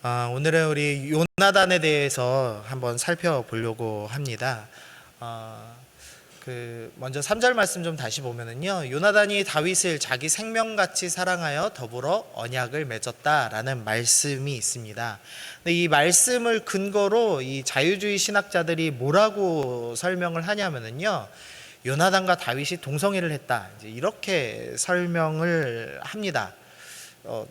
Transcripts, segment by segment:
오늘은 우리 요나단에 대해서 한번 살펴보려고 합니다. 먼저 3절 말씀 좀 다시 보면은요, 요나단이 다윗을 자기 생명같이 사랑하여 더불어 언약을 맺었다라는 말씀이 있습니다. 근데 이 말씀을 근거로 이 자유주의 신학자들이 뭐라고 설명을 하냐면은요, 요나단과 다윗이 동성애를 했다, 이제 이렇게 설명을 합니다. 뭐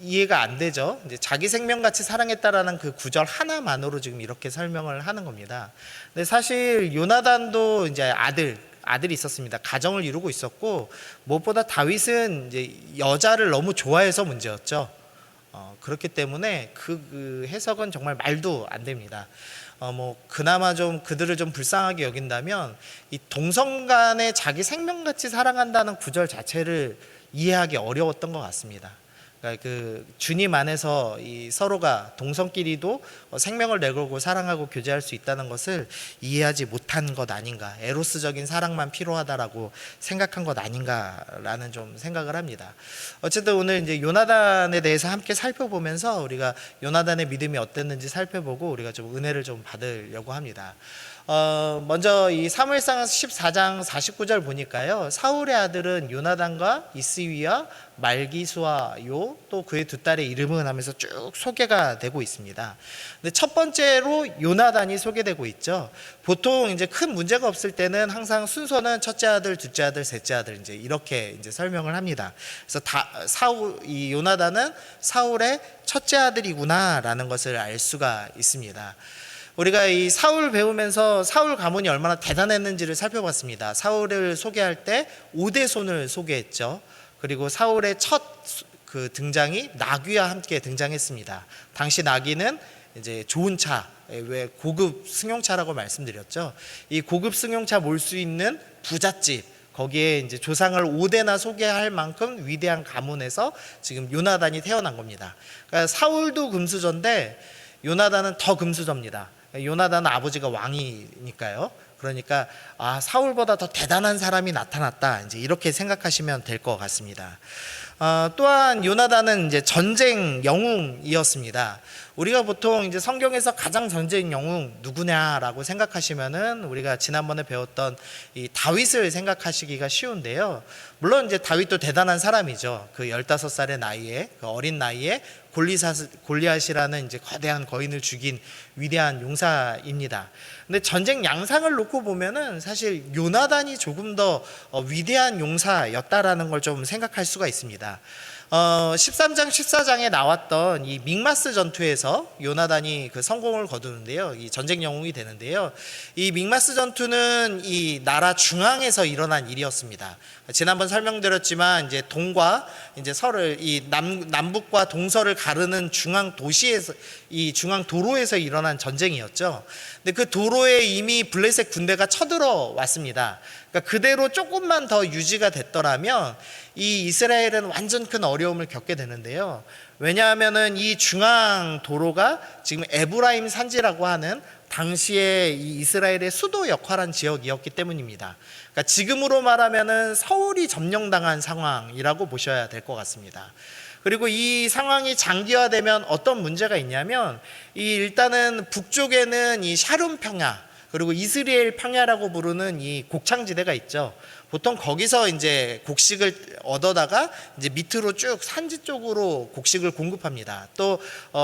이해가 안 되죠. 이제 자기 생명같이 사랑했다라는 그 구절 하나만으로 지금 이렇게 설명을 하는 겁니다. 근데 사실 요나단도 이제 아들이 있었습니다. 가정을 이루고 있었고, 무엇보다 다윗은 이제 여자를 너무 좋아해서 문제였죠. 그렇기 때문에 그 해석은 정말 말도 안 됩니다. 그나마 좀 그들을 좀 불쌍하게 여긴다면, 이 동성 간에 자기 생명같이 사랑한다는 구절 자체를 이해하기 어려웠던 것 같습니다. 그러니까 그 주님 안에서 이 서로가 동성끼리도 생명을 내걸고 사랑하고 교제할 수 있다는 것을 이해하지 못한 것 아닌가, 에로스적인 사랑만 필요하다라고 생각한 것 아닌가라는 좀 생각을 합니다. 어쨌든 오늘 이제 요나단에 대해서 함께 살펴보면서 우리가 요나단의 믿음이 어땠는지 살펴보고 우리가 좀 은혜를 좀 받으려고 합니다. 먼저 이 사무엘상 14장 49절 보니까요, 사울의 아들은 요나단과 이스위와 말기수와 요, 또 그의 두 딸의 이름은 하면서 쭉 소개가 되고 있습니다. 근데 첫 번째로 요나단이 소개되고 있죠. 보통 이제 큰 문제가 없을 때는 항상 순서는 첫째 아들, 둘째 아들, 셋째 아들 이제 이렇게 이제 설명을 합니다. 그래서 이 요나단은 사울의 첫째 아들이구나라는 것을 알 수가 있습니다. 우리가 이 사울 배우면서 사울 가문이 얼마나 대단했는지를 살펴봤습니다. 사울을 소개할 때 오대손을 소개했죠. 그리고 사울의 첫 등장이 나귀와 함께 등장했습니다. 당시 나귀는 이제 좋은 차, 왜 고급 승용차라고 말씀드렸죠. 이 고급 승용차 몰 수 있는 부잣집, 거기에 이제 조상을 5대나 소개할 만큼 위대한 가문에서 지금 요나단이 태어난 겁니다. 그러니까 사울도 금수저인데 요나단은 더 금수저입니다. 요나단은 아버지가 왕이니까요. 그러니까 사울보다 더 대단한 사람이 나타났다, 이제 이렇게 생각하시면 될 것 같습니다. 또한 요나단은 이제 전쟁 영웅이었습니다. 우리가 보통 이제 성경에서 가장 전쟁 영웅 누구냐라고 생각하시면은 우리가 지난번에 배웠던 이 다윗을 생각하시기가 쉬운데요. 물론 이제 다윗도 대단한 사람이죠. 그 15살의 나이에, 그 어린 나이에 골리앗이라는 이제 거대한 거인을 죽인 위대한 용사입니다. 근데 전쟁 양상을 놓고 보면은 사실 요나단이 조금 더 위대한 용사였다라는 걸 좀 생각할 수가 있습니다. 13장 14장에 나왔던 이 믹마스 전투에서 요나단이 그 성공을 거두는데요, 이 전쟁 영웅이 되는데요, 이 믹마스 전투는 이 나라 중앙에서 일어난 일이었습니다. 지난번 설명드렸지만 이제 동과 이제 서를, 이 남북과 동서를 가르는 중앙 도시에서, 이 중앙 도로에서 일어난 전쟁이었죠. 근데 그 도로에 이미 블레셋 군대가 쳐들어 왔습니다. 그러니까 그대로 조금만 더 유지가 됐더라면 이 이스라엘은 완전 큰 어려움을 겪게 되는데요. 왜냐하면은 이 중앙 도로가 지금 에브라임 산지라고 하는 당시에 이 이스라엘의 수도 역할한 지역이었기 때문입니다. 그러니까 지금으로 말하면은 서울이 점령당한 상황이라고 보셔야 될 것 같습니다. 그리고 이 상황이 장기화되면 어떤 문제가 있냐면, 일단은 북쪽에는 이 샤룸 평야, 그리고 이스라엘 평야라고 부르는 이 곡창지대가 있죠. 보통 거기서 이제 곡식을 얻어다가 이제 밑으로 쭉 산지 쪽으로 곡식을 공급합니다. 또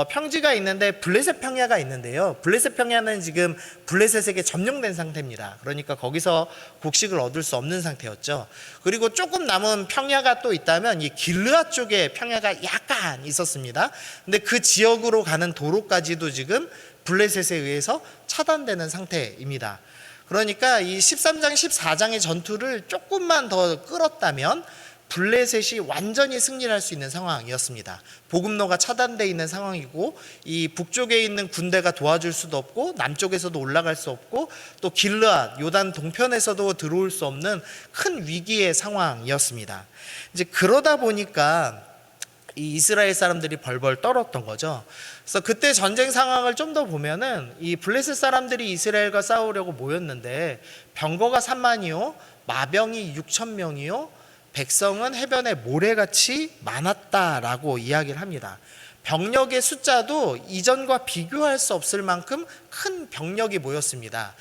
평지가 있는데 블레셋 평야가 있는데요. 블레셋 평야는 지금 블레셋에게 점령된 상태입니다. 그러니까 거기서 곡식을 얻을 수 없는 상태였죠. 그리고 조금 남은 평야가 또 있다면 이 길르앗 쪽에 평야가 약간 있었습니다. 근데 그 지역으로 가는 도로까지도 지금 블레셋에 의해서 차단되는 상태입니다. 그러니까 이 13장 14장의 전투를 조금만 더 끌었다면 블레셋이 완전히 승리할 수 있는 상황이었습니다. 보급로가 차단되어 있는 상황이고, 이 북쪽에 있는 군대가 도와줄 수도 없고, 남쪽에서도 올라갈 수 없고, 또 길르앗 요단 동편에서도 들어올 수 없는 큰 위기의 상황이었습니다. 이제 그러다 보니까 이 이스라엘 사람들이 벌벌 떨었던 거죠. 그래서 그때 전쟁 상황을 좀 더 보면은 이 블레셋 사람들이 이스라엘과 싸우려고 모였는데 병거가 3만이요, 마병이 6천 명이요, 백성은 해변에 모래같이 많았다라고 이야기를 합니다. 병력의 숫자도 이전과 비교할 수 없을 만큼 큰 병력이 모였습니다.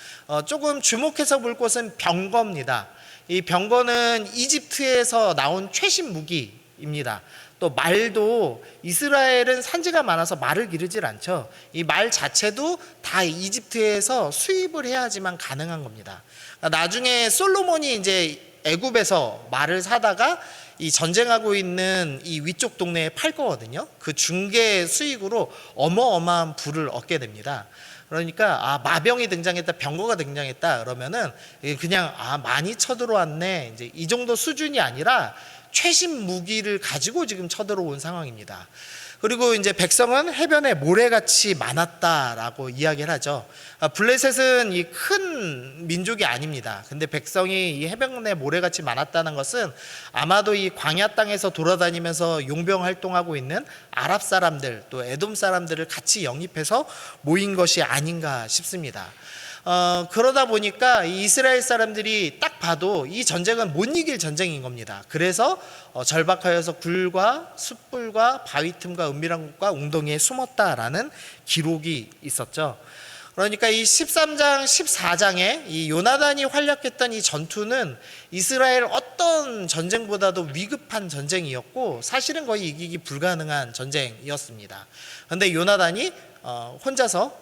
조금 주목해서 볼 것은 병거입니다. 이 병거는 이집트에서 나온 최신 무기입니다. 또 말도 이스라엘은 산지가 많아서 말을 기르질 않죠. 이 말 자체도 다 이집트에서 수입을 해야지만 가능한 겁니다. 나중에 솔로몬이 이제 애굽에서 말을 사다가 이 전쟁하고 있는 이 위쪽 동네에 팔 거거든요. 그 중개 수익으로 어마어마한 부를 얻게 됩니다. 그러니까 마병이 등장했다, 병거가 등장했다 그러면은 그냥 많이 쳐들어왔네, 이제 이 정도 수준이 아니라 최신 무기를 가지고 지금 쳐들어온 상황입니다. 그리고 이제 백성은 해변에 모래같이 많았다라고 이야기를 하죠. 블레셋은 이 큰 민족이 아닙니다. 근데 백성이 이 해변에 모래같이 많았다는 것은 아마도 이 광야 땅에서 돌아다니면서 용병 활동하고 있는 아랍 사람들 또 에돔 사람들을 같이 영입해서 모인 것이 아닌가 싶습니다. 그러다 보니까 이 이스라엘 사람들이 딱 봐도 이 전쟁은 못 이길 전쟁인 겁니다. 그래서 절박하여서 굴과 숯불과 바위 틈과 은밀한 곳과 웅덩이에 숨었다라는 기록이 있었죠. 그러니까 이 13장, 14장에 이 요나단이 활약했던 이 전투는 이스라엘 어떤 전쟁보다도 위급한 전쟁이었고 사실은 거의 이기기 불가능한 전쟁이었습니다. 그런데 요나단이 혼자서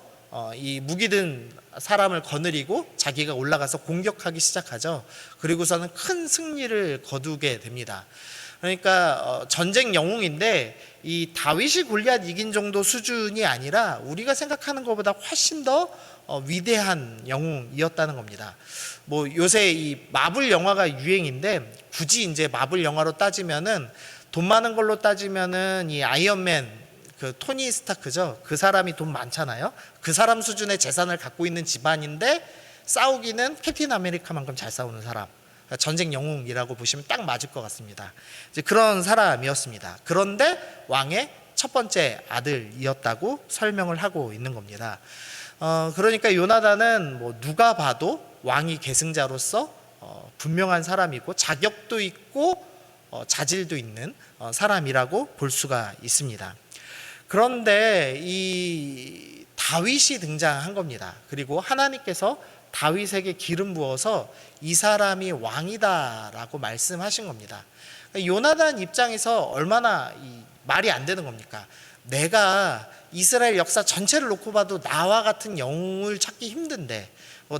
이 무기 든 사람을 거느리고 자기가 올라가서 공격하기 시작하죠. 그리고서는 큰 승리를 거두게 됩니다. 그러니까 전쟁 영웅인데 이 다윗이 골리앗 이긴 정도 수준이 아니라 우리가 생각하는 것보다 훨씬 더 위대한 영웅이었다는 겁니다. 뭐 요새 이 마블 영화가 유행인데 굳이 이제 마블 영화로 따지면은 돈 많은 걸로 따지면은 이 아이언맨 그 토니 스타크죠. 그 사람이 돈 많잖아요. 그 사람 수준의 재산을 갖고 있는 집안인데 싸우기는 캡틴 아메리카만큼 잘 싸우는 사람. 전쟁 영웅이라고 보시면 딱 맞을 것 같습니다. 이제 그런 사람이었습니다. 그런데 왕의 첫 번째 아들이었다고 설명을 하고 있는 겁니다. 그러니까 요나단은 뭐 누가 봐도 왕위 계승자로서 분명한 사람이고 자격도 있고 자질도 있는 사람이라고 볼 수가 있습니다. 그런데 이 다윗이 등장한 겁니다. 그리고 하나님께서 다윗에게 기름 부어서 이 사람이 왕이다라고 말씀하신 겁니다. 요나단 입장에서 얼마나 말이 안 되는 겁니까? 내가 이스라엘 역사 전체를 놓고 봐도 나와 같은 영웅을 찾기 힘든데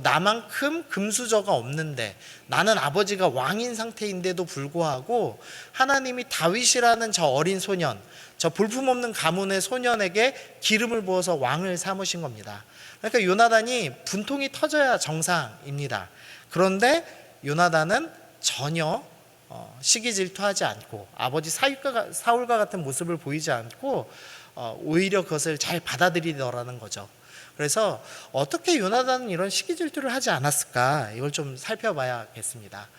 나만큼 금수저가 없는데 나는 아버지가 왕인 상태인데도 불구하고 하나님이 다윗이라는 저 어린 소년, 저 볼품없는 가문의 소년에게 기름을 부어서 왕을 삼으신 겁니다. 그러니까 요나단이 분통이 터져야 정상입니다. 그런데 요나단은 전혀 시기 질투하지 않고 아버지 사울과 같은 모습을 보이지 않고 오히려 그것을 잘 받아들이더라는 거죠. 그래서 어떻게 요나단은 이런 시기 질투를 하지 않았을까, 이걸 좀 살펴봐야겠습니다.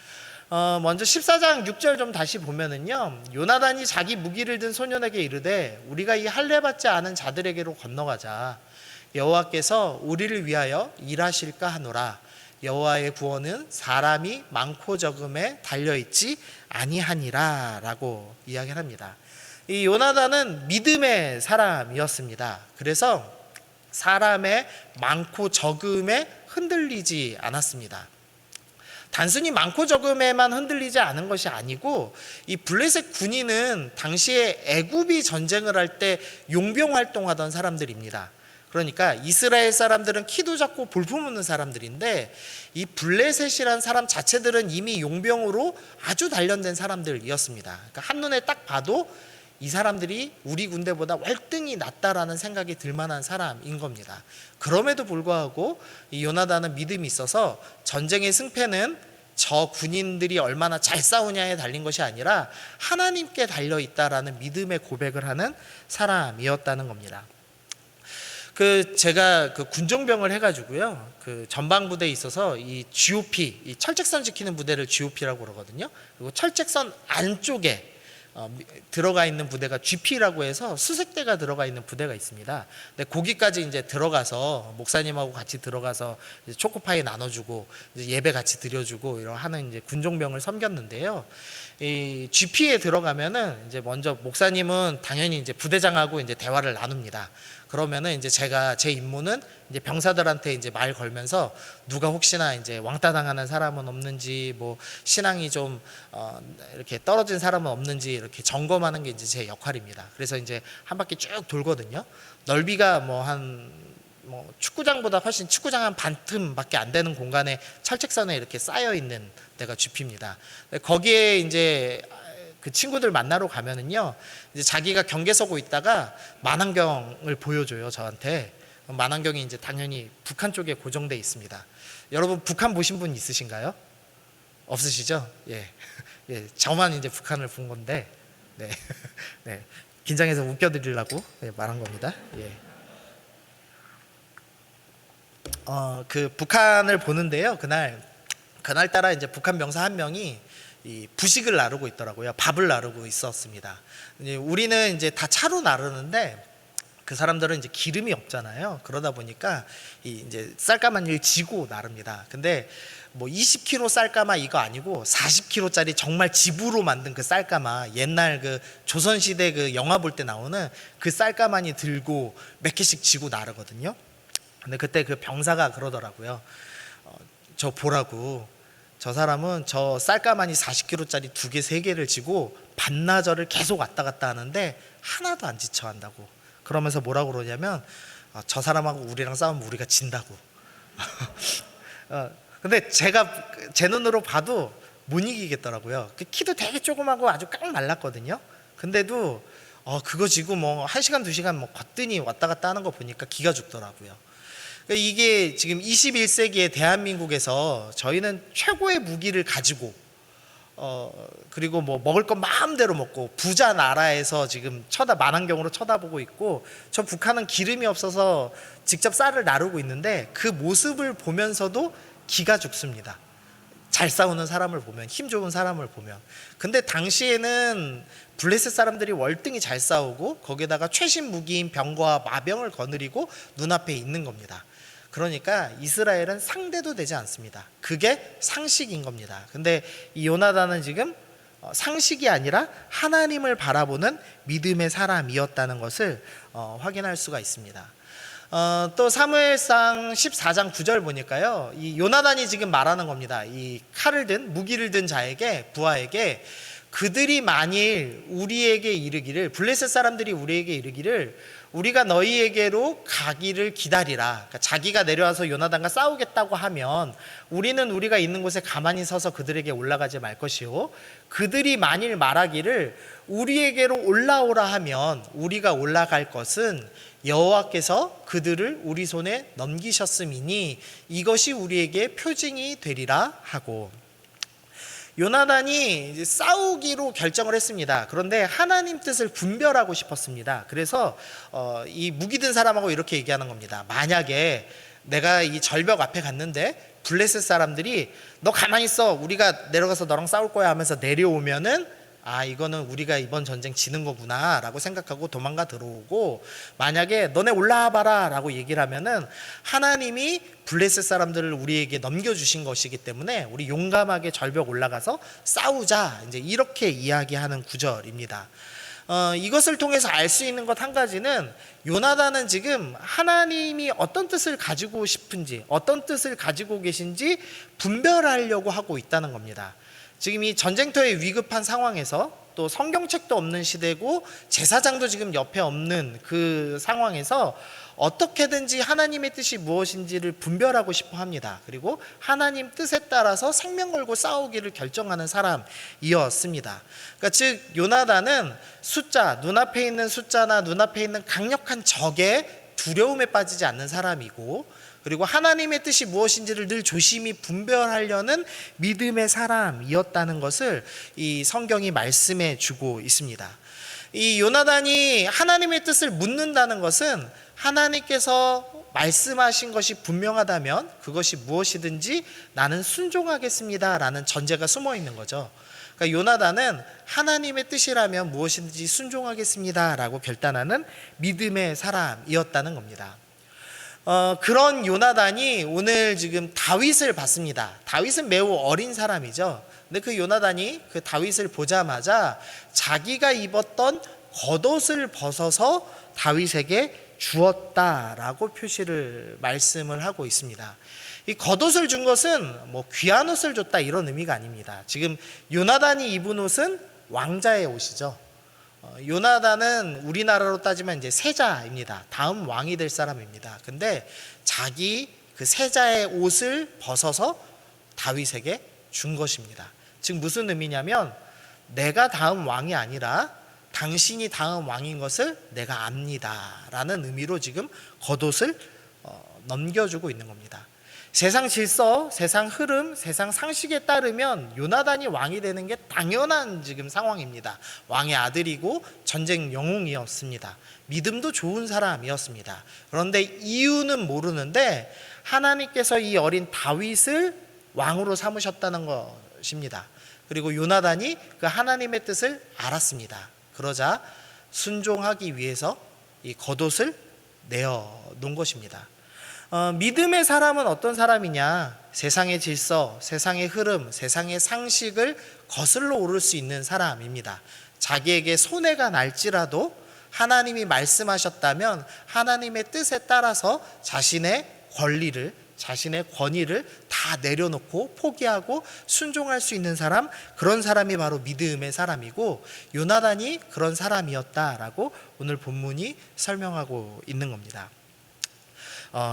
먼저 14장 6절 좀 다시 보면은요, 요나단이 자기 무기를 든 소년에게 이르되 우리가 이 할례 받지 않은 자들에게로 건너가자. 여호와께서 우리를 위하여 일하실까 하노라. 여호와의 구원은 사람이 많고 적음에 달려있지 아니하니라 라고 이야기를 합니다. 이 요나단은 믿음의 사람이었습니다. 그래서 사람의 많고 적음에 흔들리지 않았습니다. 단순히 많고 적음에만 흔들리지 않은 것이 아니고 이 블레셋 군인은 당시에 애굽이 전쟁을 할 때 용병 활동하던 사람들입니다. 그러니까 이스라엘 사람들은 키도 작고 볼품없는 사람들인데 이 블레셋이라는 사람 자체들은 이미 용병으로 아주 단련된 사람들이었습니다. 그러니까 한눈에 딱 봐도 이 사람들이 우리 군대보다 월등히 낫다라는 생각이 들 만한 사람인 겁니다. 그럼에도 불구하고 이 요나단은 믿음이 있어서 전쟁의 승패는 저 군인들이 얼마나 잘 싸우냐에 달린 것이 아니라 하나님께 달려있다라는 믿음의 고백을 하는 사람이었다는 겁니다. 제가 군종병을 해가지고요, 전방부대에 있어서 이 GOP, 이 철책선 지키는 부대를 GOP라고 그러거든요. 그리고 철책선 안쪽에 들어가 있는 부대가 GP라고 해서 수색대가 들어가 있는 부대가 있습니다. 근데 거기까지 이제 들어가서 목사님하고 같이 들어가서 이제 초코파이 나눠주고 이제 예배 같이 드려주고 이런 하는 이제 군종병을 섬겼는데요. 이 GP에 들어가면은 이제 먼저 목사님은 당연히 이제 부대장하고 이제 대화를 나눕니다. 그러면은 이제 제 임무는 이제 병사들한테 이제 말 걸면서 누가 혹시나 이제 왕따 당하는 사람은 없는지, 뭐 신앙이 좀 이렇게 떨어진 사람은 없는지 이렇게 점검하는 게 이제 제 역할입니다. 그래서 이제 한 바퀴 쭉 돌거든요. 넓이가 뭐 축구장보다 훨씬 축구장 한 반틈밖에 안 되는 공간에 철책선에 이렇게 쌓여 있는 데가 GP입니다. 거기에 이제 그 친구들 만나러 가면은요, 이제 자기가 경계 서고 있다가 만안경을 보여줘요, 저한테. 만안경이 이제 당연히 북한 쪽에 고정돼 있습니다. 여러분 북한 보신 분 있으신가요? 없으시죠? 예, 예, 저만 이제 북한을 본 건데, 네, 네, 긴장해서 웃겨드리려고 말한 겁니다. 예. 그 북한을 보는데요, 그날따라 이제 북한 병사 한 명이 이 부식을 나르고 있더라고요. 밥을 나르고 있었습니다. 우리는 이제 다 차로 나르는데 그 사람들은 이제 기름이 없잖아요. 그러다 보니까 이제 쌀가마니를 지고 나릅니다. 근데 뭐 20kg 쌀가마 이거 아니고 40kg짜리 정말 집으로 만든 그 쌀가마, 옛날 그 조선시대 그 영화 볼 때 나오는 그 쌀가마니 들고 몇 개씩 지고 나르거든요. 근데 그때 그 병사가 그러더라고요. 저 보라고, 저 사람은 저 쌀가마니 40kg짜리 2개, 3개를 지고 반나절을 계속 왔다 갔다 하는데 하나도 안 지쳐한다고. 그러면서 뭐라고 그러냐면 저 사람하고 우리랑 싸우면 우리가 진다고. 근데 제가 제 눈으로 봐도 못 이기겠더라고요. 그 키도 되게 조그마고 아주 깡 말랐거든요. 근데도 그거 지고 뭐 1시간, 2시간 뭐 거뜬히 왔다 갔다 하는 거 보니까 기가 죽더라고요. 이게 지금 21세기의 대한민국에서 저희는 최고의 무기를 가지고 그리고 뭐 먹을 건 마음대로 먹고 부자 나라에서 지금 만안경으로 쳐다보고 있고, 저 북한은 기름이 없어서 직접 쌀을 나르고 있는데 그 모습을 보면서도 기가 죽습니다. 잘 싸우는 사람을 보면, 힘 좋은 사람을 보면. 근데 당시에는 블레셋 사람들이 월등히 잘 싸우고 거기에다가 최신 무기인 병과 마병을 거느리고 눈앞에 있는 겁니다. 그러니까 이스라엘은 상대도 되지 않습니다. 그게 상식인 겁니다. 근데 이 요나단은 지금 상식이 아니라 하나님을 바라보는 믿음의 사람이었다는 것을 확인할 수가 있습니다. 또 사무엘상 14장 9절 보니까요, 이 요나단이 지금 말하는 겁니다. 이 칼을 든, 무기를 든 자에게, 부하에게, 그들이 만일 우리에게 이르기를, 블레셋 사람들이 우리에게 이르기를 우리가 너희에게로 가기를 기다리라. 그러니까 자기가 내려와서 요나단과 싸우겠다고 하면 우리는 우리가 있는 곳에 가만히 서서 그들에게 올라가지 말 것이요, 그들이 만일 말하기를 우리에게로 올라오라 하면 우리가 올라갈 것은 여호와께서 그들을 우리 손에 넘기셨음이니 이것이 우리에게 표징이 되리라 하고. 요나단이 이제 싸우기로 결정을 했습니다. 그런데 하나님 뜻을 분별하고 싶었습니다. 그래서 이 무기 든 사람하고 이렇게 얘기하는 겁니다. 만약에 내가 이 절벽 앞에 갔는데 블레셋 사람들이 너 가만히 있어, 우리가 내려가서 너랑 싸울 거야 하면서 내려오면은 이거는 우리가 이번 전쟁 지는 거구나 라고 생각하고 도망가 들어오고, 만약에 너네 올라와 봐라 라고 얘기를 하면은 하나님이 블레셋 사람들을 우리에게 넘겨주신 것이기 때문에 우리 용감하게 절벽 올라가서 싸우자, 이제 이렇게 이야기하는 구절입니다. 이것을 통해서 알 수 있는 것 한 가지는, 요나단은 지금 하나님이 어떤 뜻을 가지고 싶은지, 어떤 뜻을 가지고 계신지 분별하려고 하고 있다는 겁니다. 지금 이 전쟁터의 위급한 상황에서, 또 성경책도 없는 시대고 제사장도 지금 옆에 없는 그 상황에서 어떻게든지 하나님의 뜻이 무엇인지를 분별하고 싶어 합니다. 그리고 하나님 뜻에 따라서 생명 걸고 싸우기를 결정하는 사람이었습니다. 그러니까 즉 요나단은 눈앞에 있는 숫자나 눈앞에 있는 강력한 적의 두려움에 빠지지 않는 사람이고, 그리고 하나님의 뜻이 무엇인지를 늘 조심히 분별하려는 믿음의 사람이었다는 것을 이 성경이 말씀해 주고 있습니다. 이 요나단이 하나님의 뜻을 묻는다는 것은 하나님께서 말씀하신 것이 분명하다면 그것이 무엇이든지 나는 순종하겠습니다 라는 전제가 숨어 있는 거죠. 그러니까 요나단은 하나님의 뜻이라면 무엇이든지 순종하겠습니다라고 결단하는 믿음의 사람이었다는 겁니다. 그런 요나단이 오늘 지금 다윗을 봤습니다. 다윗은 매우 어린 사람이죠. 근데 그 요나단이 그 다윗을 보자마자 자기가 입었던 겉옷을 벗어서 다윗에게 주었다라고 말씀을 하고 있습니다. 이 겉옷을 준 것은 뭐 귀한 옷을 줬다 이런 의미가 아닙니다. 지금 요나단이 입은 옷은 왕자의 옷이죠. 요나단은 우리나라로 따지면 이제 세자입니다. 다음 왕이 될 사람입니다. 근데 자기 그 세자의 옷을 벗어서 다윗에게 준 것입니다. 즉 무슨 의미냐면 내가 다음 왕이 아니라 당신이 다음 왕인 것을 내가 압니다 라는 의미로 지금 겉옷을 넘겨주고 있는 겁니다. 세상 질서, 세상 흐름, 세상 상식에 따르면 요나단이 왕이 되는 게 당연한 지금 상황입니다. 왕의 아들이고 전쟁 영웅이었습니다. 믿음도 좋은 사람이었습니다. 그런데 이유는 모르는데 하나님께서 이 어린 다윗을 왕으로 삼으셨다는 것입니다. 그리고 요나단이 그 하나님의 뜻을 알았습니다. 그러자 순종하기 위해서 이 겉옷을 내어놓은 것입니다. 믿음의 사람은 어떤 사람이냐? 세상의 질서, 세상의 흐름, 세상의 상식을 거슬러 오를 수 있는 사람입니다. 자기에게 손해가 날지라도 하나님이 말씀하셨다면 하나님의 뜻에 따라서 자신의 권리를, 자신의 권위를 다 내려놓고 포기하고 순종할 수 있는 사람, 그런 사람이 바로 믿음의 사람이고 요나단이 그런 사람이었다라고 오늘 본문이 설명하고 있는 겁니다.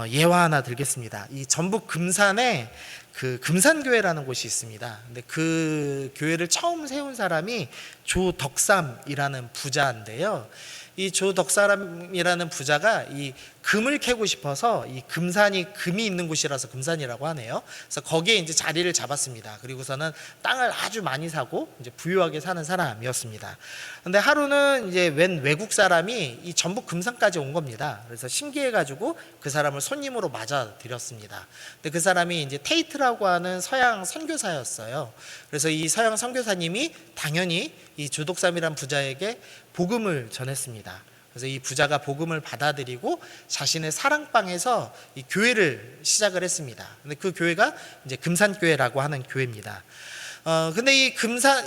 예화 하나 들겠습니다. 이 전북 금산에 그 금산교회라는 곳이 있습니다. 근데 그 교회를 처음 세운 사람이 조덕삼이라는 부자인데요. 이 조덕삼이라는 부자가 이 금을 캐고 싶어서 이 금산이 금이 있는 곳이라서 금산이라고 하네요. 그래서 거기에 이제 자리를 잡았습니다. 그리고서는 땅을 아주 많이 사고 이제 부유하게 사는 사람이었습니다. 근데 하루는 이제 웬 외국 사람이 이 전북 금산까지 온 겁니다. 그래서 신기해가지고 그 사람을 손님으로 맞아들였습니다. 근데 그 사람이 이제 테이트라고 하는 서양 선교사였어요. 그래서 이 서양 선교사님이 당연히 이 조덕삼이란 부자에게 복음을 전했습니다. 그래서 이 부자가 복음을 받아들이고 자신의 사랑방에서 이 교회를 시작을 했습니다. 근데 그 교회가 이제 금산교회라고 하는 교회입니다. 근데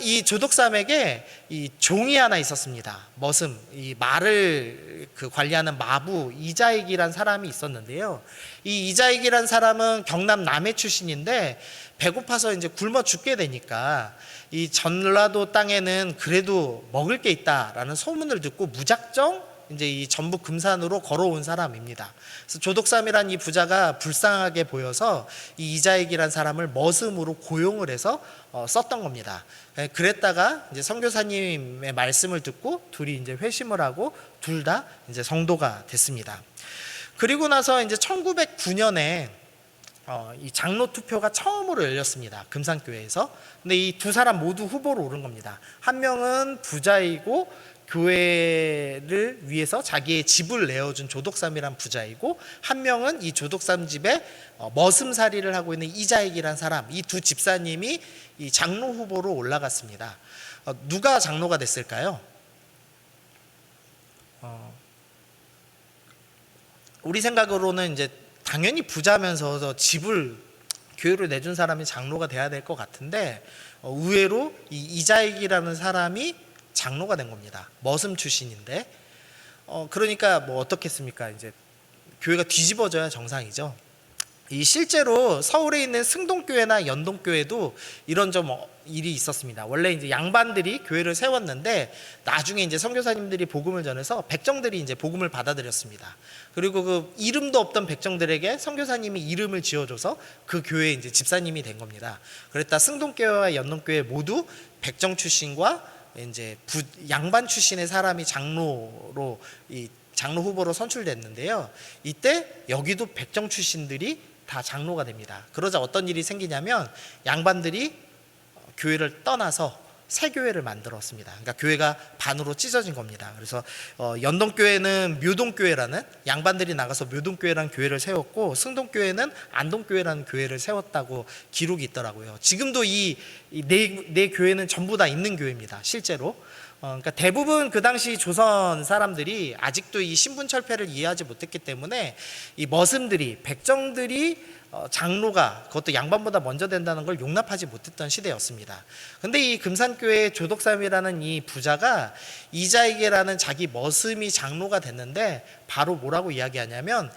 이 조덕삼에게 이 종이 하나 있었습니다. 머슴, 이 말을 관리하는 마부 이자익이란 사람이 있었는데요. 이 이자익이란 사람은 경남 남해 출신인데 배고파서 이제 굶어 죽게 되니까 이 전라도 땅에는 그래도 먹을 게 있다라는 소문을 듣고 무작정 이제 이 전북 금산으로 걸어온 사람입니다. 그래서 조덕삼이란 이 부자가 불쌍하게 보여서 이 이자익이란 사람을 머슴으로 고용을 해서 썼던 겁니다. 그랬다가 이제 선교사님의 말씀을 듣고 둘이 이제 회심을 하고 둘 다 이제 성도가 됐습니다. 그리고 나서 이제 1909년에 이 장로 투표가 처음으로 열렸습니다. 금산교회에서. 근데 이 두 사람 모두 후보로 오른 겁니다. 한 명은 부자이고 교회를 위해서 자기의 집을 내어준 조덕삼이란 부자이고 한 명은 이 조덕삼 집에 머슴살이를 하고 있는 이자익이란 사람, 이 두 집사님이 이 장로 후보로 올라갔습니다. 누가 장로가 됐을까요? 우리 생각으로는 이제 당연히 부자면서 집을 교회로 내준 사람이 장로가 돼야 될 것 같은데 의외로 이 이자익이라는 사람이 장로가 된 겁니다. 머슴 출신인데 그러니까 뭐 어떻겠습니까? 이제 교회가 뒤집어져야 정상이죠. 이 실제로 서울에 있는 승동교회나 연동교회도 이런 좀 일이 있었습니다. 원래 이제 양반들이 교회를 세웠는데 나중에 이제 선교사님들이 복음을 전해서 백정들이 이제 복음을 받아들였습니다. 그리고 그 이름도 없던 백정들에게 선교사님이 이름을 지어줘서 그 교회의 이제 집사님이 된 겁니다. 그랬다 승동교회와 연동교회 모두 백정 출신과 이제 양반 출신의 사람이 장로로 이 장로 후보로 선출됐는데요. 이때 여기도 백정 출신들이 다 장로가 됩니다. 그러자 어떤 일이 생기냐면 양반들이 교회를 떠나서 새 교회를 만들었습니다. 그러니까 교회가 반으로 찢어진 겁니다. 그래서 연동교회는 묘동교회라는, 양반들이 나가서 묘동교회라는 교회를 세웠고, 승동교회는 안동교회라는 교회를 세웠다고 기록이 있더라고요. 지금도 이 네 교회는 전부 다 있는 교회입니다, 실제로. 그러니까 대부분 그 당시 조선 사람들이 아직도 이 신분철폐를 이해하지 못했기 때문에 이 머슴들이, 백정들이 장로가, 그것도 양반보다 먼저 된다는 걸 용납하지 못했던 시대였습니다. 근데 이 금산교회의 조덕삼이라는 이 부자가 이자익이라는 자기 머슴이 장로가 됐는데, 바로 뭐라고 이야기하냐면,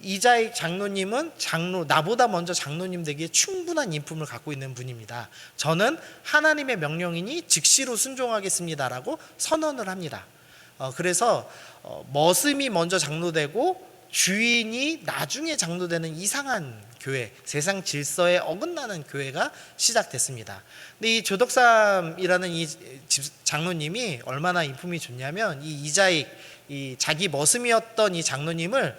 이자익 장로님은 나보다 먼저 장로님 되기에 충분한 인품을 갖고 있는 분입니다. 저는 하나님의 명령이니 즉시로 순종하겠습니다라고 선언을 합니다. 그래서 머슴이 먼저 장로되고 주인이 나중에 장로되는 이상한 교회, 세상 질서에 어긋나는 교회가 시작됐습니다. 근데 이 조덕삼이라는 이 장로님이 얼마나 인품이 좋냐면, 이 이자익, 이 자기 머슴이었던 이 장로님은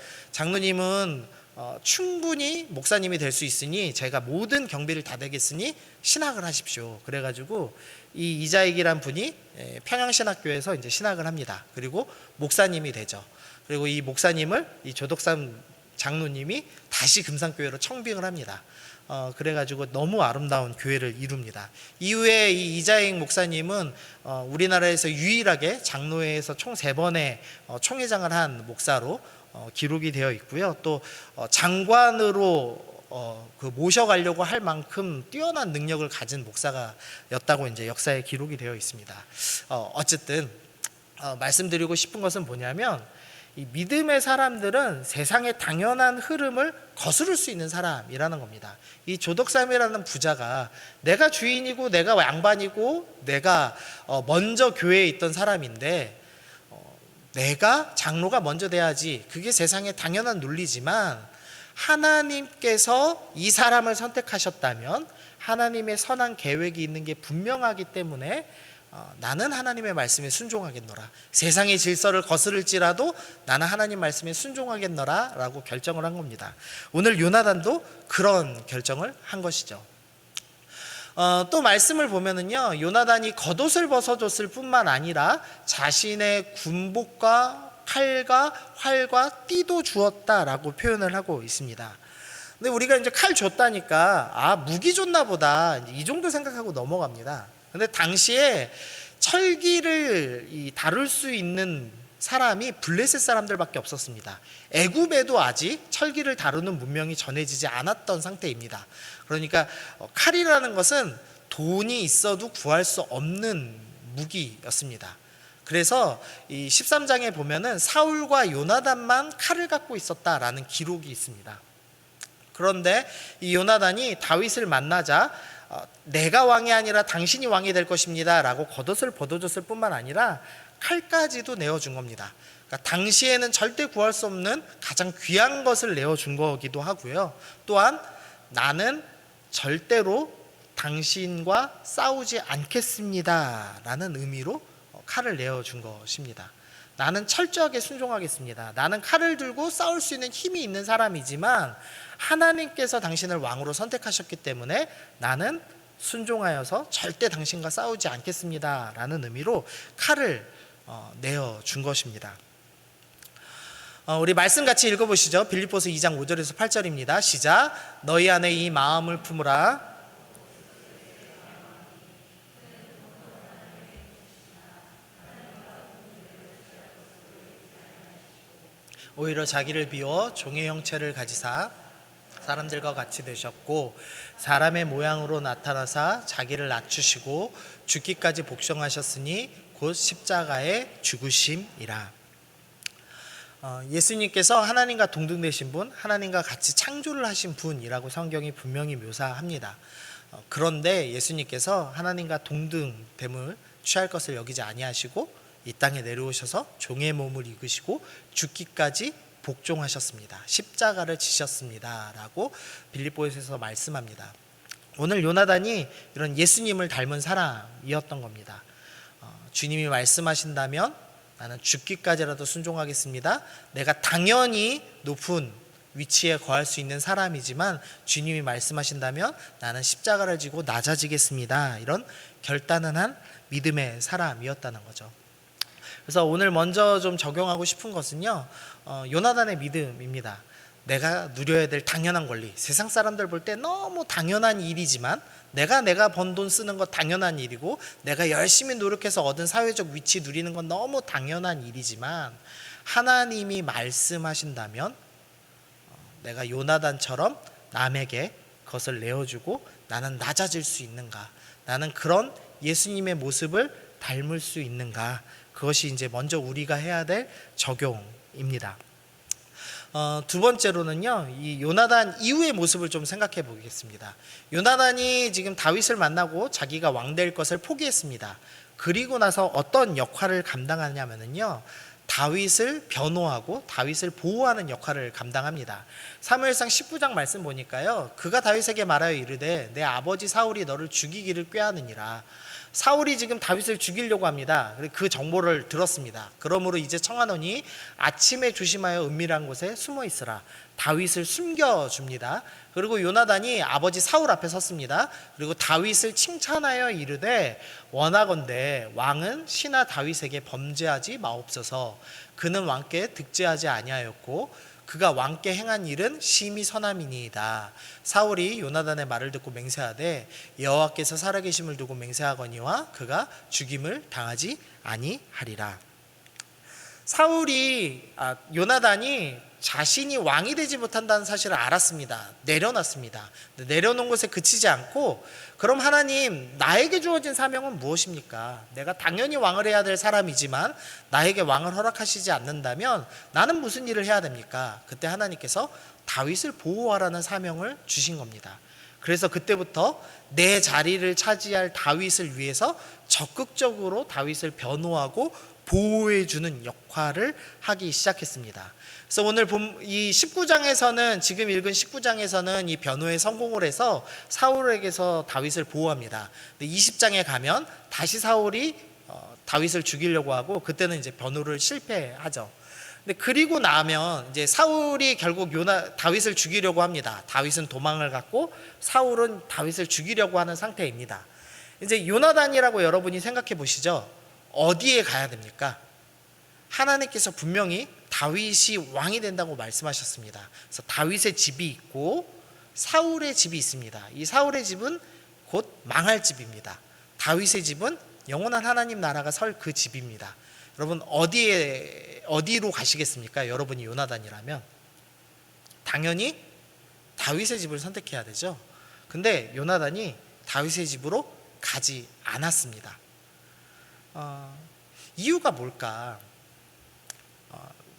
충분히 목사님이 될 수 있으니 제가 모든 경비를 다 대겠으니 신학을 하십시오. 그래가지고 이 이자익이란 분이 평양신학교에서 이제 신학을 합니다. 그리고 목사님이 되죠. 그리고 이 목사님을 이 조덕삼 장로님이 다시 금산교회로 청빙을 합니다. 그래가지고 너무 아름다운 교회를 이룹니다. 이후에 이 이자익 목사님은 우리나라에서 유일하게 장로회에서 총 3번의 총회장을 한 목사로 기록이 되어 있고요. 또 장관으로 그 모셔가려고 할 만큼 뛰어난 능력을 가진 목사가였다고 이제 역사에 기록이 되어 있습니다. 어쨌든 말씀드리고 싶은 것은 뭐냐면, 이 믿음의 사람들은 세상의 당연한 흐름을 거스를 수 있는 사람이라는 겁니다. 이 조덕삼이라는 부자가 내가 주인이고 내가 양반이고 내가 먼저 교회에 있던 사람인데, 내가 장로가 먼저 돼야지, 그게 세상의 당연한 논리지만, 하나님께서 이 사람을 선택하셨다면 하나님의 선한 계획이 있는 게 분명하기 때문에 나는 하나님의 말씀에 순종하겠노라, 세상의 질서를 거스를지라도 나는 하나님 말씀에 순종하겠노라 라고 결정을 한 겁니다. 오늘 요나단도 그런 결정을 한 것이죠. 또 말씀을 보면은요, 요나단이 겉옷을 벗어줬을 뿐만 아니라 자신의 군복과 칼과 활과 띠도 주었다라고 표현을 하고 있습니다. 근데 우리가 이제 칼 줬다니까 무기 줬나 보다, 이 정도 생각하고 넘어갑니다. 근데 당시에 철기를 다룰 수 있는 사람이 블레셋 사람들밖에 없었습니다. 애굽에도 아직 철기를 다루는 문명이 전해지지 않았던 상태입니다. 그러니까 칼이라는 것은 돈이 있어도 구할 수 없는 무기였습니다. 그래서 이 13장에 보면은 사울과 요나단만 칼을 갖고 있었다라는 기록이 있습니다. 그런데 이 요나단이 다윗을 만나자 내가 왕이 아니라 당신이 왕이 될 것입니다 라고 겉옷을 벗어줬을 뿐만 아니라 칼까지도 내어준 겁니다. 그러니까 당시에는 절대 구할 수 없는 가장 귀한 것을 내어준 거기도 하고요. 또한 나는 절대로 당신과 싸우지 않겠습니다 라는 의미로 칼을 내어준 것입니다. 나는 철저하게 순종하겠습니다. 나는 칼을 들고 싸울 수 있는 힘이 있는 사람이지만 하나님께서 당신을 왕으로 선택하셨기 때문에 나는 순종하여서 절대 당신과 싸우지 않겠습니다 라는 의미로 칼을 내어준 것입니다. 우리 말씀 같이 읽어보시죠. 빌립보서 2장 5절에서 8절입니다. 시작. 너희 안에 이 마음을 품으라. 오히려 자기를 비워 종의 형체를 가지사 사람들과 같이 되셨고 사람의 모양으로 나타나사 자기를 낮추시고 죽기까지 복종하셨으니 곧 십자가의 죽으심이라. 예수님께서 하나님과 동등되신 분, 하나님과 같이 창조를 하신 분이라고 성경이 분명히 묘사합니다. 그런데 예수님께서 하나님과 동등됨을 취할 것을 여기지 아니하시고 이 땅에 내려오셔서 종의 몸을 입으시고 죽기까지 복종하셨습니다. 십자가를 지셨습니다 라고 빌립보에서 말씀합니다. 오늘 요나단이 이런 예수님을 닮은 사람이었던 겁니다. 주님이 말씀하신다면 나는 죽기까지라도 순종하겠습니다. 내가 당연히 높은 위치에 거할 수 있는 사람이지만 주님이 말씀하신다면 나는 십자가를 지고 낮아지겠습니다. 이런 결단은 한 믿음의 사람이었다는 거죠. 그래서 오늘 먼저 좀 적용하고 싶은 것은요, 요나단의 믿음입니다. 내가 누려야 될 당연한 권리, 세상 사람들 볼 때 너무 당연한 일이지만 내가 번 돈 쓰는 것 당연한 일이고 내가 열심히 노력해서 얻은 사회적 위치 누리는 건 너무 당연한 일이지만 하나님이 말씀하신다면 내가 요나단처럼 남에게 그것을 내어주고 나는 낮아질 수 있는가, 나는 그런 예수님의 모습을 닮을 수 있는가, 그것이 이제 먼저 우리가 해야 될 적용입니다. 두 번째로는요, 이 요나단 이후의 모습을 좀 생각해 보겠습니다. 요나단이 지금 다윗을 만나고 자기가 왕 될 것을 포기했습니다. 그리고 나서 어떤 역할을 감당하냐면요, 다윗을 변호하고 다윗을 보호하는 역할을 감당합니다. 사무엘상 19장 말씀 보니까요, 그가 다윗에게 말하여 이르되 내 아버지 사울이 너를 죽이기를 꾀하느니라. 사울이 지금 다윗을 죽이려고 합니다. 그 정보를 들었습니다. 그러므로 이제 청하노니 아침에 조심하여 은밀한 곳에 숨어 있으라. 다윗을 숨겨줍니다. 그리고 요나단이 아버지 사울 앞에 섰습니다. 그리고 다윗을 칭찬하여 이르되 원하건대 왕은 신하 다윗에게 범죄하지 마옵소서. 그는 왕께 득죄하지 아니하였고 그가 왕께 행한 일은 심히 선함이니이다. 사울이 요나단의 말을 듣고 맹세하되 여호와께서 살아계심을 두고 맹세하거니와 그가 죽임을 당하지 아니하리라. 요나단이 자신이 왕이 되지 못한다는 사실을 알았습니다. 내려놨습니다. 내려놓은 것에 그치지 않고 그럼 하나님, 나에게 주어진 사명은 무엇입니까? 내가 당연히 왕을 해야 될 사람이지만 나에게 왕을 허락하시지 않는다면 나는 무슨 일을 해야 됩니까? 그때 하나님께서 다윗을 보호하라는 사명을 주신 겁니다. 그래서 그때부터 내 자리를 차지할 다윗을 위해서 적극적으로 다윗을 변호하고 보호해주는 역할을 하기 시작했습니다. 그래서 오늘 이 19장에서는, 지금 읽은 19장에서는 이 변호에 성공을 해서 사울에게서 다윗을 보호합니다. 근데 20장에 가면 다시 사울이 다윗을 죽이려고 하고 그때는 이제 변호를 실패하죠. 근데 그리고 나면 이제 사울이 결국 다윗을 죽이려고 합니다. 다윗은 도망을 갔고 사울은 다윗을 죽이려고 하는 상태입니다. 이제 요나단이라고 여러분이 생각해 보시죠. 어디에 가야 됩니까? 하나님께서 분명히 다윗이 왕이 된다고 말씀하셨습니다. 그래서 다윗의 집이 있고 사울의 집이 있습니다. 이 사울의 집은 곧 망할 집입니다. 다윗의 집은 영원한 하나님 나라가 설 그 집입니다. 여러분 어디로 가시겠습니까? 여러분이 요나단이라면 당연히 다윗의 집을 선택해야 되죠. 근데 요나단이 다윗의 집으로 가지 않았습니다. 이유가 뭘까?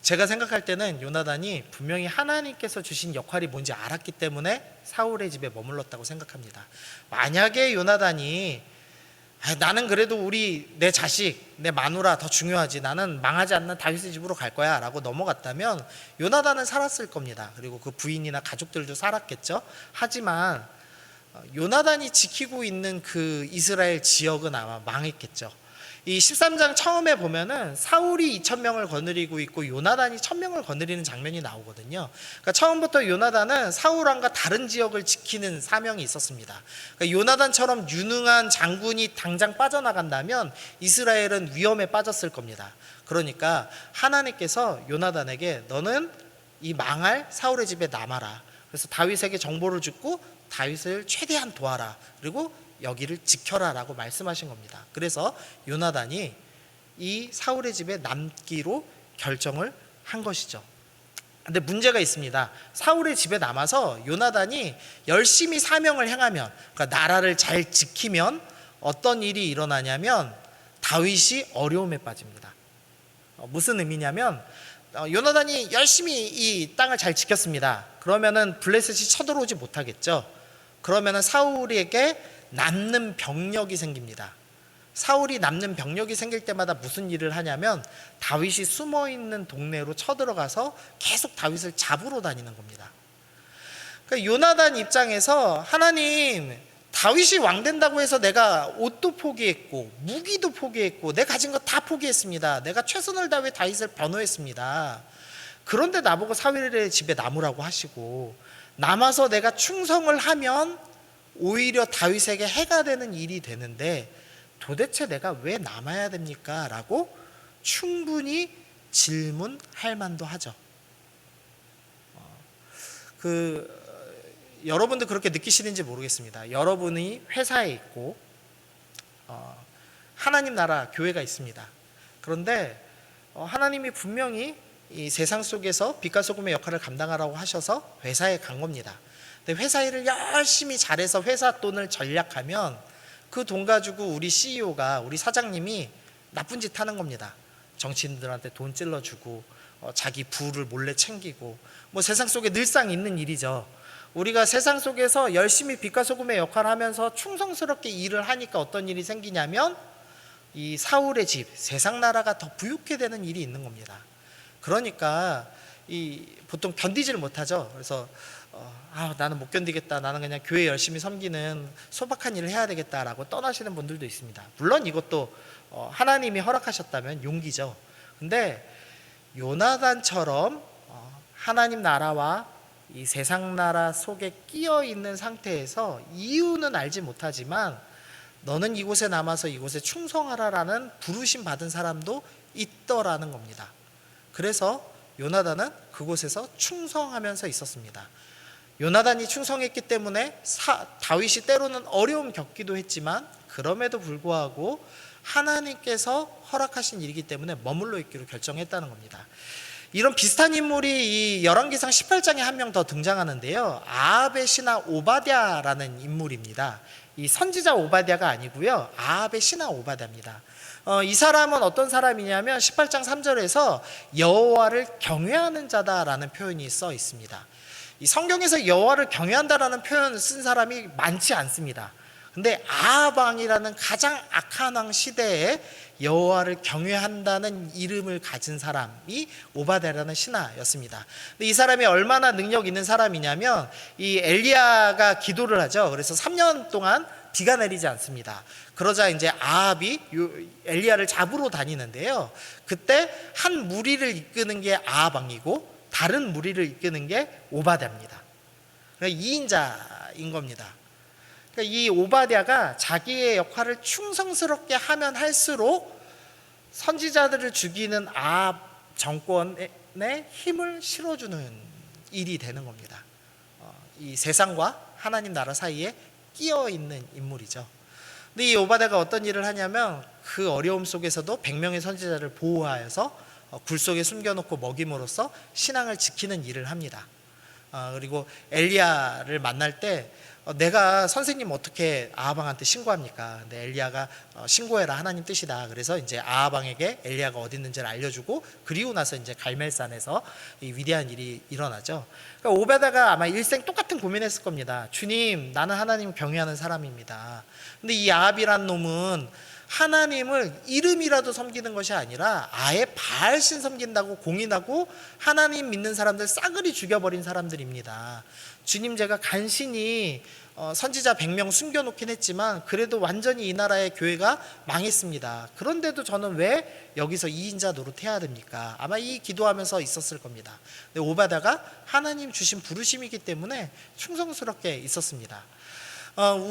제가 생각할 때는 요나단이 분명히 하나님께서 주신 역할이 뭔지 알았기 때문에 사울의 집에 머물렀다고 생각합니다. 만약에 요나단이 나는 그래도 내 자식, 내 마누라 더 중요하지, 나는 망하지 않는 다윗의 집으로 갈 거야 라고 넘어갔다면 요나단은 살았을 겁니다. 그리고 그 부인이나 가족들도 살았겠죠. 하지만 요나단이 지키고 있는 그 이스라엘 지역은 아마 망했겠죠. 이 13장 처음에 보면은 사울이 2,000명을 거느리고 있고 요나단이 1,000명을 거느리는 장면이 나오거든요. 그러니까 처음부터 요나단은 사울 왕과 다른 지역을 지키는 사명이 있었습니다. 그러니까 요나단처럼 유능한 장군이 당장 빠져나간다면 이스라엘은 위험에 빠졌을 겁니다. 그러니까 하나님께서 요나단에게 너는 이 망할 사울의 집에 남아라. 그래서 다윗에게 정보를 주고 다윗을 최대한 도와라. 그리고 여기를 지켜라 라고 말씀하신 겁니다. 그래서 요나단이 이 사울의 집에 남기로 결정을 한 것이죠. 근데 문제가 있습니다. 사울의 집에 남아서 요나단이 열심히 사명을 행하면, 그러니까 나라를 잘 지키면 어떤 일이 일어나냐면 다윗이 어려움에 빠집니다. 무슨 의미냐면 요나단이 열심히 이 땅을 잘 지켰습니다. 그러면은 블레셋이 쳐들어오지 못하겠죠. 그러면은 사울에게 남는 병력이 생깁니다. 사울이 남는 병력이 생길 때마다 무슨 일을 하냐면 다윗이 숨어있는 동네로 쳐들어가서 계속 다윗을 잡으러 다니는 겁니다. 그러니까 요나단 입장에서 하나님, 다윗이 왕 된다고 해서 내가 옷도 포기했고 무기도 포기했고 내 가진 거 다 포기했습니다. 내가 최선을 다해 다윗을 변호했습니다. 그런데 나보고 사울의 집에 남으라고 하시고, 남아서 내가 충성을 하면 오히려 다윗에게 해가 되는 일이 되는데 도대체 내가 왜 남아야 됩니까? 라고 충분히 질문할 만도 하죠. 여러분도 그렇게 느끼시는지 모르겠습니다. 여러분이 회사에 있고 하나님 나라 교회가 있습니다. 그런데 하나님이 분명히 이 세상 속에서 빛과 소금의 역할을 감당하라고 하셔서 회사에 간 겁니다. 근데 회사 일을 열심히 잘해서 회사 돈을 전략하면 그 돈 가지고 우리 CEO가, 우리 사장님이 나쁜 짓 하는 겁니다. 정치인들한테 돈 찔러주고 자기 부를 몰래 챙기고, 뭐 세상 속에 늘상 있는 일이죠. 우리가 세상 속에서 열심히 빛과 소금의 역할을 하면서 충성스럽게 일을 하니까 어떤 일이 생기냐면 이 사울의 집, 세상 나라가 더 부유하게 되는 일이 있는 겁니다. 그러니까 보통 견디질 못하죠. 그래서 나는 못 견디겠다, 나는 그냥 교회 열심히 섬기는 소박한 일을 해야 되겠다라고 떠나시는 분들도 있습니다. 물론 이것도 하나님이 허락하셨다면 용기죠. 근데 요나단처럼 하나님 나라와 이 세상 나라 속에 끼어 있는 상태에서 이유는 알지 못하지만 너는 이곳에 남아서 이곳에 충성하라라는 부르심 받은 사람도 있더라는 겁니다. 그래서 요나단은 그곳에서 충성하면서 있었습니다. 요나단이 충성했기 때문에 다윗이 때로는 어려움 겪기도 했지만 그럼에도 불구하고 하나님께서 허락하신 일이기 때문에 머물러 있기로 결정했다는 겁니다. 이런 비슷한 인물이 이 열왕기상 18장에 한 명 더 등장하는데요. 아합의 신하 오바댜라는 인물입니다. 이 선지자 오바댜가 아니고요, 아합의 신하 오바댜입니다. 이 사람은 어떤 사람이냐면 18장 3절에서 여호와를 경외하는 자다라는 표현이 써 있습니다. 이 성경에서 여호와를 경외한다라는 표현을 쓴 사람이 많지 않습니다. 근데 아합 왕이라는 가장 악한 왕 시대에 여호와를 경외한다는 이름을 가진 사람이 오바댜라는 신하였습니다. 근데 이 사람이 얼마나 능력 있는 사람이냐면 이 엘리야가 기도를 하죠. 그래서 3년 동안 비가 내리지 않습니다. 그러자 이제 아합이 엘리야를 잡으러 다니는데요. 그때 한 무리를 이끄는 게 아합 왕이고 다른 무리를 이끄는 게 오바댜입니다. 그러니까 2인자인 겁니다. 그러니까 이 오바댜가 자기의 역할을 충성스럽게 하면 할수록 선지자들을 죽이는 아합 정권에 힘을 실어주는 일이 되는 겁니다. 이 세상과 하나님 나라 사이에 끼어 있는 인물이죠. 근데 이 오바댜가 어떤 일을 하냐면 그 어려움 속에서도 100명의 선지자를 보호하여서 굴 속에 숨겨놓고 먹임으로써 신앙을 지키는 일을 합니다. 그리고 엘리야를 만날 때 내가 선생님 어떻게 아합 왕한테 신고합니까? 근데 엘리야가 신고해라, 하나님 뜻이다. 그래서 이제 아합 왕에게 엘리야가 어디 있는지를 알려주고, 그리고 나서 이제 갈멜산에서 이 위대한 일이 일어나죠. 그러니까 오베다가 아마 일생 똑같은 고민했을 겁니다. 주님, 나는 하나님 경외하는 사람입니다. 근데 이 아합이란 놈은 하나님을 이름이라도 섬기는 것이 아니라 아예 바알신 섬긴다고 공인하고 하나님 믿는 사람들 싸그리 죽여버린 사람들입니다. 주님, 제가 간신히 선지자 100명 숨겨놓긴 했지만 그래도 완전히 이 나라의 교회가 망했습니다. 그런데도 저는 왜 여기서 2인자 노릇해야 됩니까? 아마 이 기도하면서 있었을 겁니다. 근데 오바다가 하나님 주신 부르심이기 때문에 충성스럽게 있었습니다.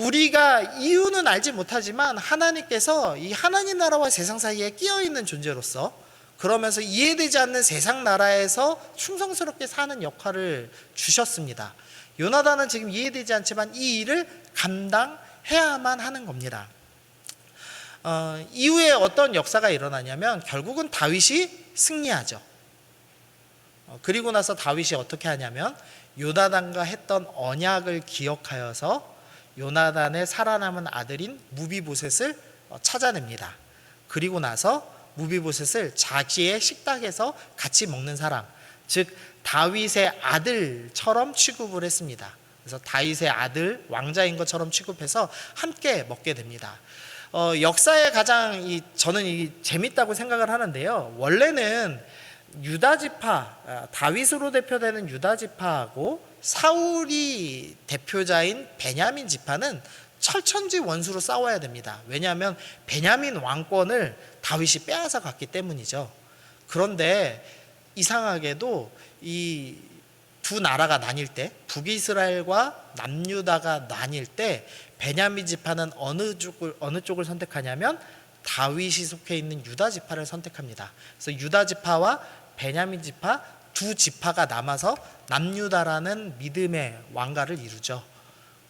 우리가 이유는 알지 못하지만 하나님께서 이 하나님 나라와 세상 사이에 끼어있는 존재로서, 그러면서 이해되지 않는 세상 나라에서 충성스럽게 사는 역할을 주셨습니다. 요나단은 지금 이해되지 않지만 이 일을 감당해야만 하는 겁니다. 이후에 어떤 역사가 일어나냐면 결국은 다윗이 승리하죠. 그리고 나서 다윗이 어떻게 하냐면 요나단과 했던 언약을 기억하여서 요나단의 살아남은 아들인 무비보셋을 찾아냅니다. 그리고 나서 무비보셋을 자기의 식탁에서 같이 먹는 사람, 즉 다윗의 아들처럼 취급을 했습니다. 그래서 다윗의 아들, 왕자인 것처럼 취급해서 함께 먹게 됩니다. 역사에 가장 저는 재밌다고 생각을 하는데요. 원래는 유다 지파, 다윗으로 대표되는 유다 지파하고 사울이 대표자인 베냐민 지파는 철천지 원수로 싸워야 됩니다. 왜냐하면 베냐민 왕권을 다윗이 빼앗아 갔기 때문이죠. 그런데 이상하게도 이 두 나라가 나뉠 때, 북이스라엘과 남유다가 나뉠 때 베냐민 지파는 어느 쪽을 선택하냐면 다윗이 속해 있는 유다 지파를 선택합니다. 그래서 유다 지파와 베냐민 지파 두 지파가 남아서 남유다라는 믿음의 왕가를 이루죠.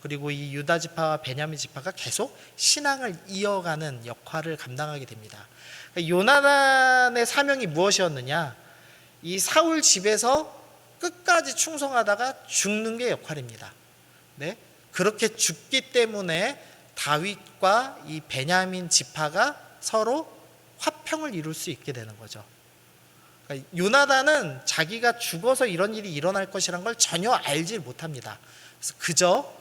그리고 이 유다 지파와 베냐민 지파가 계속 신앙을 이어가는 역할을 감당하게 됩니다. 요나단의 사명이 무엇이었느냐? 이 사울 집에서 끝까지 충성하다가 죽는 게 역할입니다. 네? 그렇게 죽기 때문에 다윗과 이 베냐민 지파가 서로 화평을 이룰 수 있게 되는 거죠. 그러니까 요나단은 자기가 죽어서 이런 일이 일어날 것이란 걸 전혀 알지 못합니다. 그래서 그저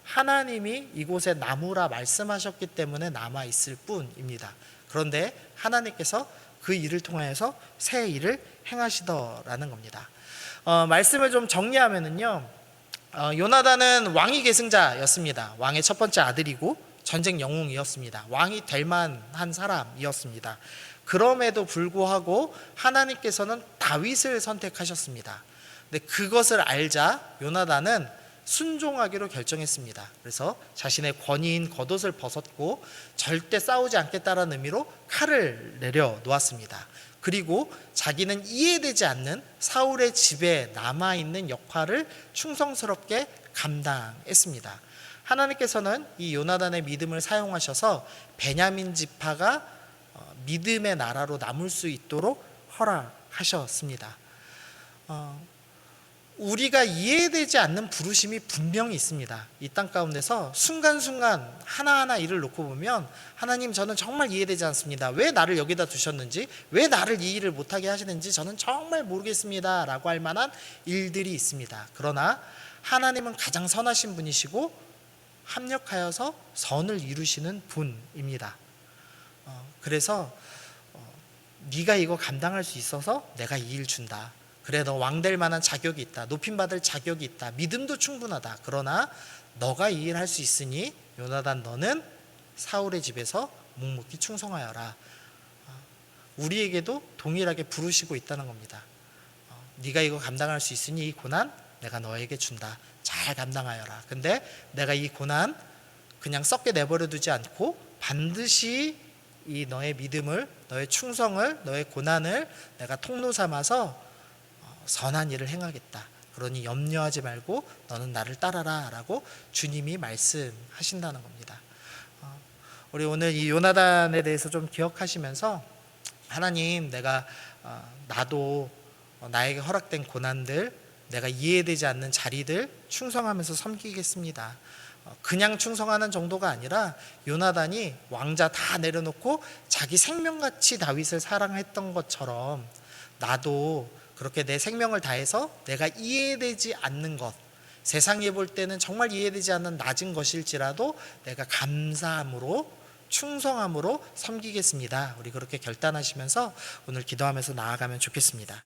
하나님이 이곳에 남으라 말씀하셨기 때문에 남아 있을 뿐입니다. 그런데 하나님께서 그 일을 통하여서 새 일을 행하시더라는 겁니다. 말씀을 좀 정리하면은요, 요나단은 왕위 계승자였습니다. 왕의 첫 번째 아들이고 전쟁 영웅이었습니다. 왕이 될 만한 사람이었습니다. 그럼에도 불구하고 하나님께서는 다윗을 선택하셨습니다. 근데 그것을 알자 요나단은 순종하기로 결정했습니다. 그래서 자신의 권위인 겉옷을 벗었고 절대 싸우지 않겠다라는 의미로 칼을 내려놓았습니다. 그리고 자기는 이해되지 않는 사울의 집에 남아있는 역할을 충성스럽게 감당했습니다. 하나님께서는 이 요나단의 믿음을 사용하셔서 베냐민 지파가 믿음의 나라로 남을 수 있도록 허락하셨습니다. 우리가 이해되지 않는 부르심이 분명히 있습니다. 이 땅 가운데서 순간순간 하나하나 일을 놓고 보면 하나님, 저는 정말 이해되지 않습니다. 왜 나를 여기다 두셨는지, 왜 나를 이 일을 못하게 하시는지 저는 정말 모르겠습니다 라고 할 만한 일들이 있습니다. 그러나 하나님은 가장 선하신 분이시고 합력하여서 선을 이루시는 분입니다. 그래서 네가 이거 감당할 수 있어서 내가 이 일 준다. 그래, 너 왕 될 만한 자격이 있다. 높임받을 자격이 있다. 믿음도 충분하다. 그러나 너가 이 일 할 수 있으니 요나단, 너는 사울의 집에서 묵묵히 충성하여라. 우리에게도 동일하게 부르시고 있다는 겁니다. 네가 이거 감당할 수 있으니 이 고난 내가 너에게 준다. 잘 감당하여라. 근데 내가 이 고난 그냥 썩게 내버려 두지 않고 반드시 이 너의 믿음을, 너의 충성을, 너의 고난을 내가 통로 삼아서 선한 일을 행하겠다. 그러니 염려하지 말고 너는 나를 따라라 라고 주님이 말씀하신다는 겁니다. 우리 오늘 이 요나단에 대해서 좀 기억하시면서 하나님, 내가 나도 나에게 허락된 고난들, 내가 이해되지 않는 자리들 충성하면서 섬기겠습니다. 그냥 충성하는 정도가 아니라 요나단이 왕자 다 내려놓고 자기 생명같이 다윗을 사랑했던 것처럼 나도 그렇게 내 생명을 다해서 내가 이해되지 않는 것, 세상에 볼 때는 정말 이해되지 않는 낮은 것일지라도 내가 감사함으로, 충성함으로 섬기겠습니다. 우리 그렇게 결단하시면서 오늘 기도하면서 나아가면 좋겠습니다.